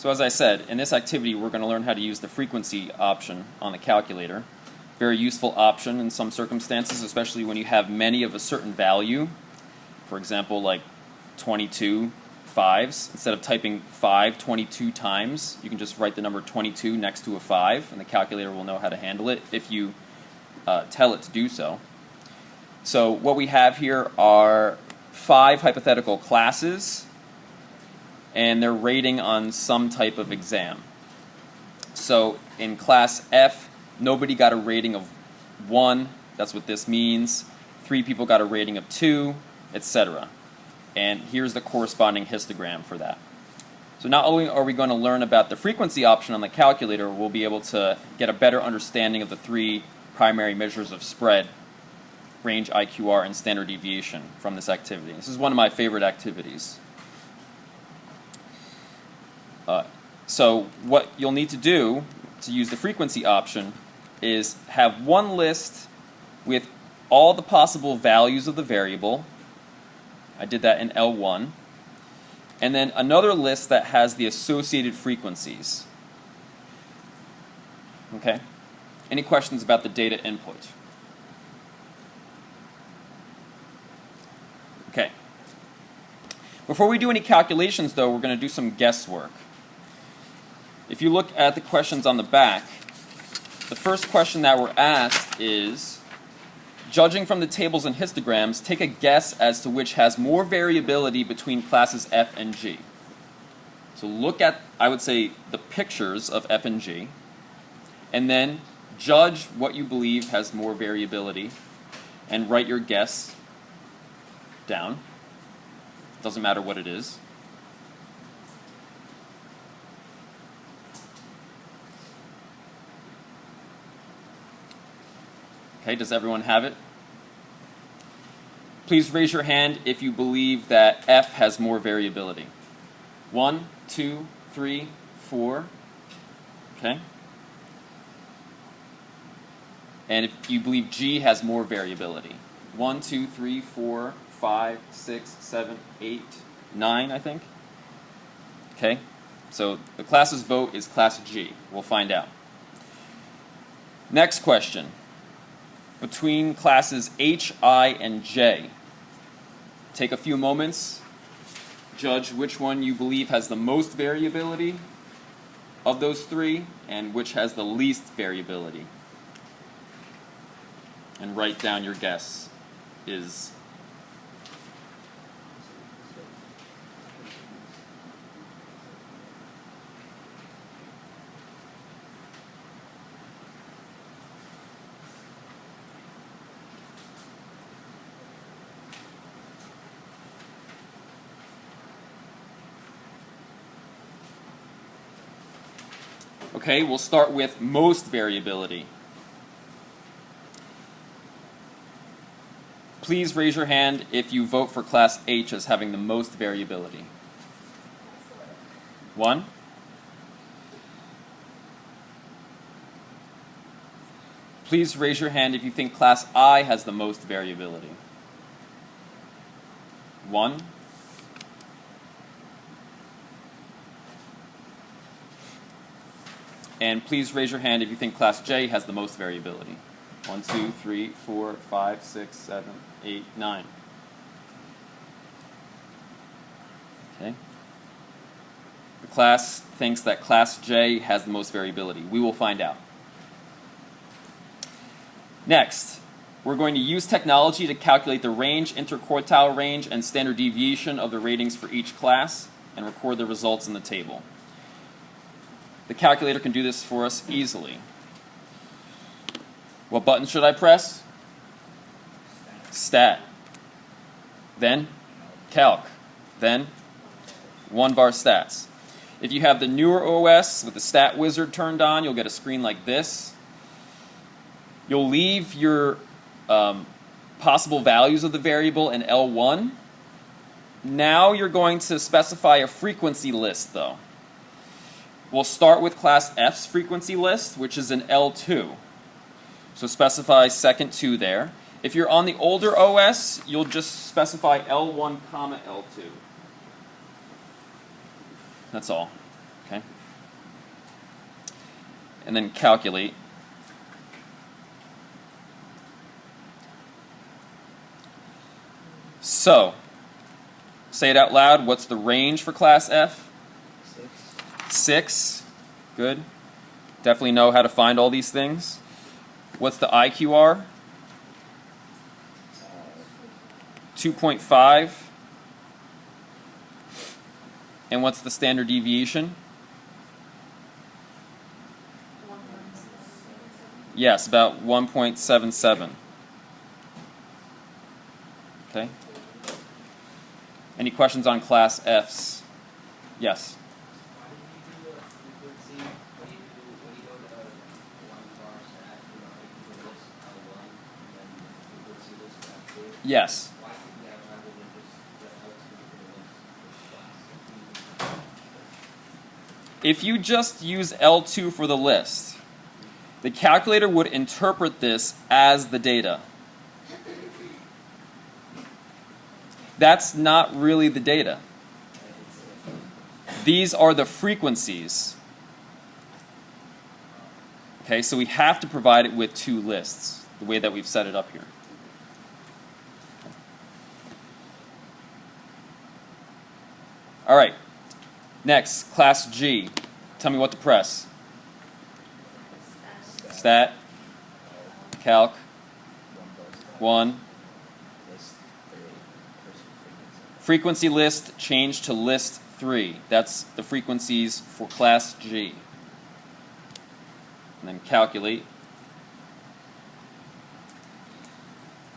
So as I said, in this activity we're going to learn how to use the frequency option on the calculator. Very useful option in some circumstances, especially when you have many of a certain value. For example, like 22 fives. Instead of typing 5 22 times, you can just write the number 22 next to a 5, and the calculator will know how to handle it if you tell it to do so. So what we have here are 5 hypothetical classes, and they're rating on some type of exam. So in class F, nobody got a rating of 1. That's what this means. 3 people got a rating of 2, etc. And here's the corresponding histogram for that. So not only are we going to learn about the frequency option on the calculator, we'll be able to get a better understanding of the 3 primary measures of spread: range, IQR, and standard deviation from this activity. This is one of my favorite activities. So what you'll need to do to use the frequency option is have one list with all the possible values of the variable. I did that in L1. And then another list that has the associated frequencies. Okay? Any questions about the data input? Okay. Before we do any calculations, though, we're going to do some guesswork. If you look at the questions on the back, the first question that we're asked is, judging from the tables and histograms, take a guess as to which has more variability between classes F and G. So look at, I would say, the pictures of F and G, and then judge what you believe has more variability, and write your guess down. Doesn't matter what it is. Okay, does everyone have it? Please raise your hand if you believe that F has more variability. 1, 2, 3, 4. Okay. And if you believe G has more variability. 1, 2, 3, 4, 5, 6, 7, 8, 9, I think. Okay. So the class's vote is class G. We'll find out. Next question. Between classes H, I, and J. Take a few moments, judge which one you believe has the most variability of those 3, and which has the least variability. And write down your guess is. Okay, we'll start with most variability. Please raise your hand if you vote for class H as having the most variability. 1. Please raise your hand if you think class I has the most variability. 1. And please raise your hand if you think class J has the most variability. 1, 2, 3, 4, 5, 6, 7, 8, 9. Okay. The class thinks that class J has the most variability. We will find out. Next, we're going to use technology to calculate the range, interquartile range, and standard deviation of the ratings for each class and record the results in the table. The calculator can do this for us easily. What button should I press? Stat. Then calc. Then 1var stats. If you have the newer OS with the stat wizard turned on, you'll get a screen like this. You'll leave your possible values of the variable in L1. Now you're going to specify a frequency list, though. We'll start with class F's frequency list, which is in L2. So specify second 2 there. If you're on the older OS, you'll just specify L1, L2. That's all. Okay? And then calculate. So, say it out loud. What's the range for class F? 6. Good. Definitely know how to find all these things. What's the IQR? 2.5. And what's the standard deviation? Yes, about 1.77. Okay. Any questions on class Fs? Yes. Yes. If you just use L2 for the list, the calculator would interpret this as the data. That's not really the data. These are the frequencies. Okay, so we have to provide it with two lists, the way that we've set it up here. All right, next, class G. Tell me what to press. Stat, calc, 1. Frequency list, change to list 3. That's the frequencies for class G. And then calculate.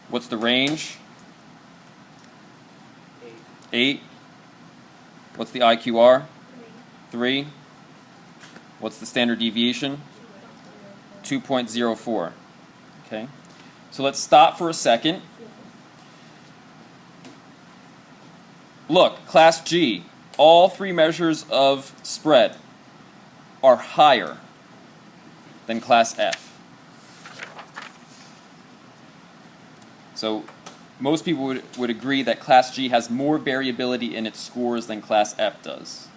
What's the range? 8. What's the IQR? 3. What's the standard deviation? 2.04. Okay. So let's stop for a second. Look, class G, all 3 measures of spread are higher than class F. So most people would agree that class G has more variability in its scores than class F does.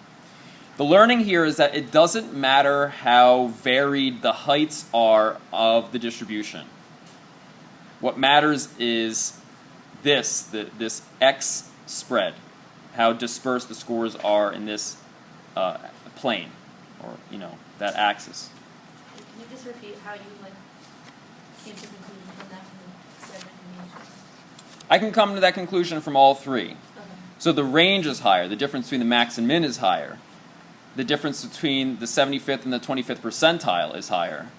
The learning here is that it doesn't matter how varied the heights are of the distribution. What matters is this X spread, how dispersed the scores are in this plane, or that axis. Can you just repeat how you came to the conclusion from that set of information? I can come to that conclusion from all 3. Okay. So the range is higher. The difference between the max and min is higher. The difference between the 75th and the 25th percentile is higher.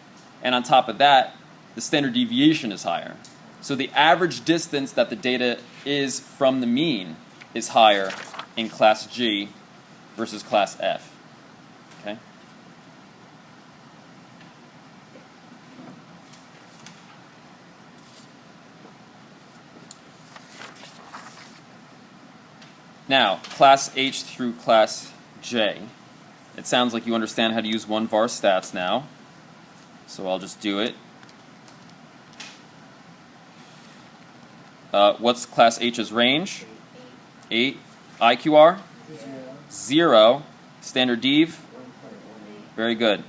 And on top of that, the standard deviation is higher. So the average distance that the data is from the mean is higher in class G versus class F. Okay? Now, class H through class J. It sounds like you understand how to use 1 var stats now. So I'll just do it. What's class H's range? 8. IQR? 0. Standard dev? Very good.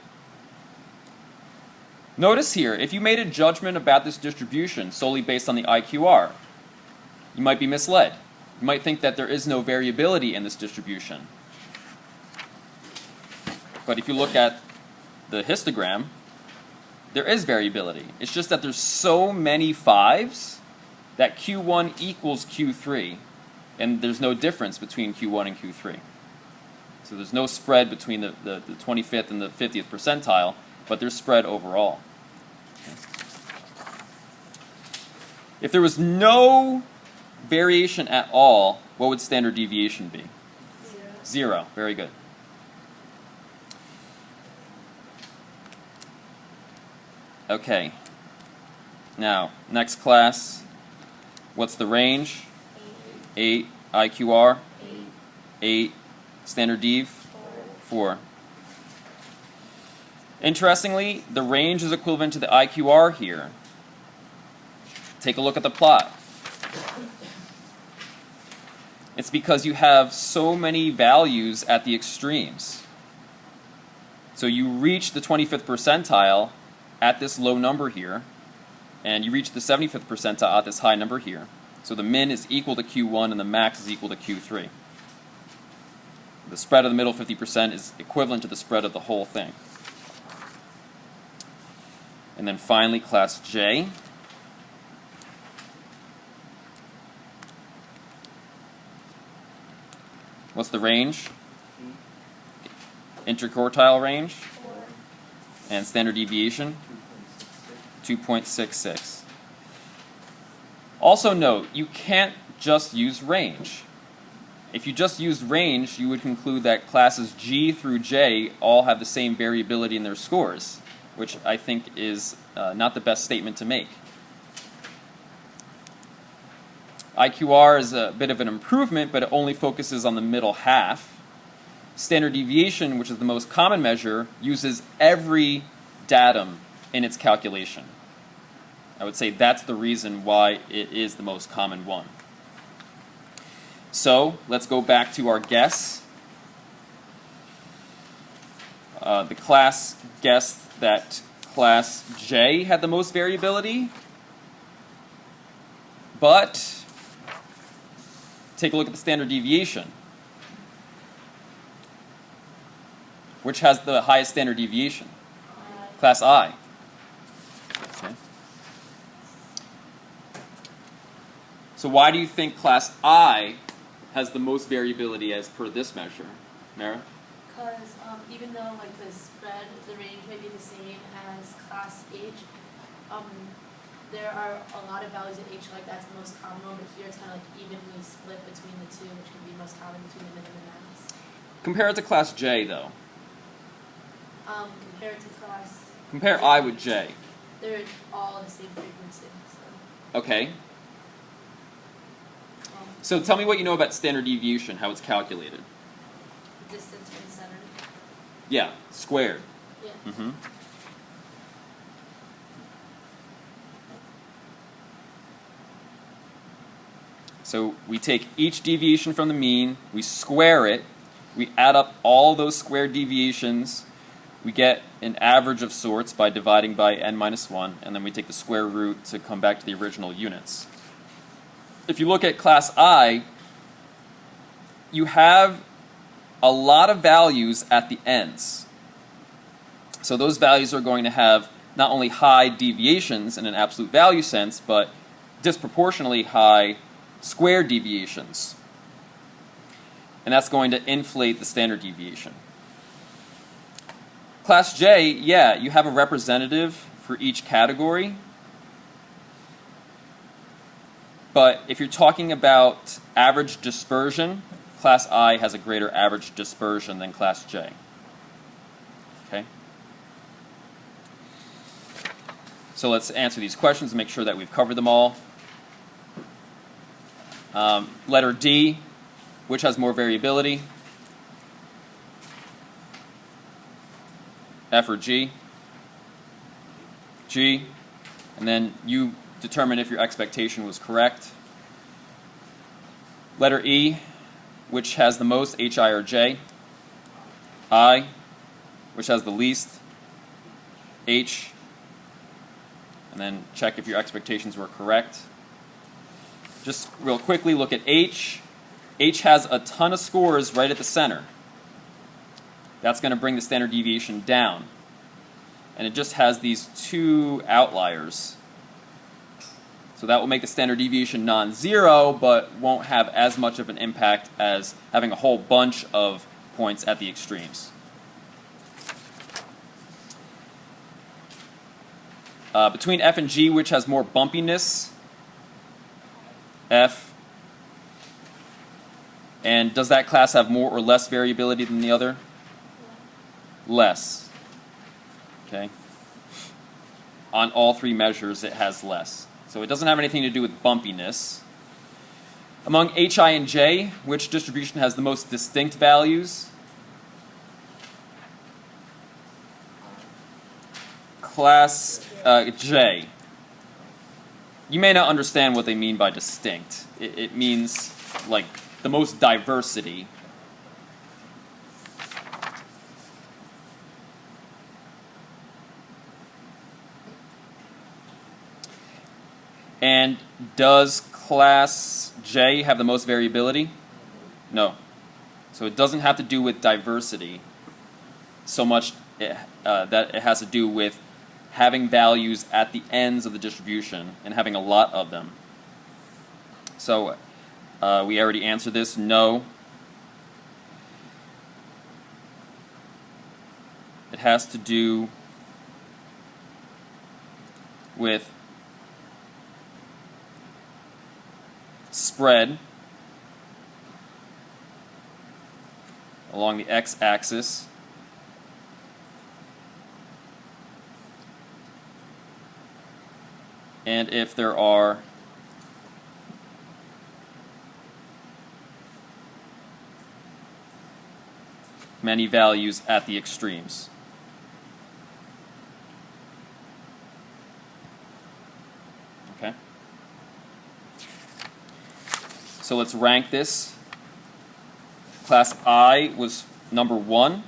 Notice here, if you made a judgment about this distribution solely based on the IQR, you might be misled. You might think that there is no variability in this distribution. But if you look at the histogram, there is variability. It's just that there's so many 5s that Q1 equals Q3, and there's no difference between Q1 and Q3. So there's no spread between the 25th and the 50th percentile, but there's spread overall. If there was no variation at all, what would standard deviation be? 0. Very good. Okay. Now, next class. What's the range? 8. IQR? 8. Standard dev? 4. Interestingly, the range is equivalent to the IQR here. Take a look at the plot. It's because you have so many values at the extremes. So you reach the 25th percentile at this low number here, and you reach the 75th percentile at this high number here. So the min is equal to Q1 and the max is equal to Q3. The spread of the middle 50% is equivalent to the spread of the whole thing. And then finally, class J. What's the range? Interquartile range. And standard deviation? 2.66. Also note, you can't just use range. If you just used range, you would conclude that classes G through J all have the same variability in their scores, which I think is not the best statement to make. IQR is a bit of an improvement, but it only focuses on the middle half. Standard deviation, which is the most common measure, uses every datum in its calculation. I would say that's the reason why it is the most common one. So let's go back to our guess. The class guessed that class J had the most variability, but take a look at the standard deviation. Which has the highest standard deviation? Class I. Okay. So why do you think class I has the most variability as per this measure? Mara? Because even though like the spread, the range may be the same as class H, there are a lot of values at H, like that's the most common one, but here it's kind of like evenly split between the two, which can be most common between the min and the max. Compare it to class J, though. Compared to class... Compare I with J. They're all the same frequency, so... Okay. So tell me what you know about standard deviation, how it's calculated. Distance from the center. Yeah, squared. Yeah. Mm-hmm. So we take each deviation from the mean, we square it, we add up all those squared deviations, we get an average of sorts by dividing by n minus 1, and then we take the square root to come back to the original units. If you look at class I, you have a lot of values at the ends. So those values are going to have not only high deviations in an absolute value sense, but disproportionately high square deviations. And that's going to inflate the standard deviation. Class J, yeah, you have a representative for each category. But if you're talking about average dispersion, class I has a greater average dispersion than class J. Okay? So let's answer these questions and make sure that we've covered them all. Letter D, which has more variability? F or G? G. And then you determine if your expectation was correct. Letter E, which has the most, H, I, or J? I, which has the least? H. And then check if your expectations were correct. Just real quickly, look at H. H has a ton of scores right at the center. That's going to bring the standard deviation down. And it just has these two outliers. So that will make the standard deviation non-zero, but won't have as much of an impact as having a whole bunch of points at the extremes. Between F and G, which has more bumpiness? F. And does that class have more or less variability than the other? Less. Okay. On all three measures, it has less. So it doesn't have anything to do with bumpiness. Among H, I, and J, which distribution has the most distinct values? Class J. You may not understand what they mean by distinct. It means like the most diversity. And does class J have the most variability? No. So it doesn't have to do with diversity so much that it has to do with having values at the ends of the distribution and having a lot of them. So we already answered this. No. It has to do with spread along the x-axis and if there are many values at the extremes. Okay? So let's rank this. Class I was number 1.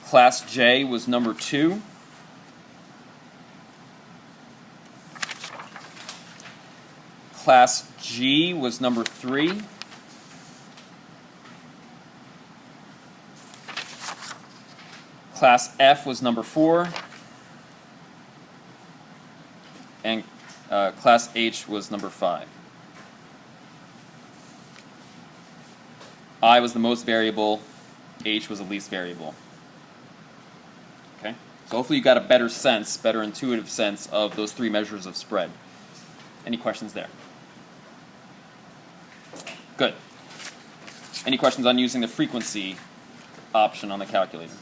Class J was number 2. Class G was number 3. Class F was number 4. And Class H was number 5. I was the most variable, H was the least variable. Okay? So hopefully you got a better sense, better intuitive sense of those 3 measures of spread. Any questions there? Good. Any questions on using the frequency option on the calculator?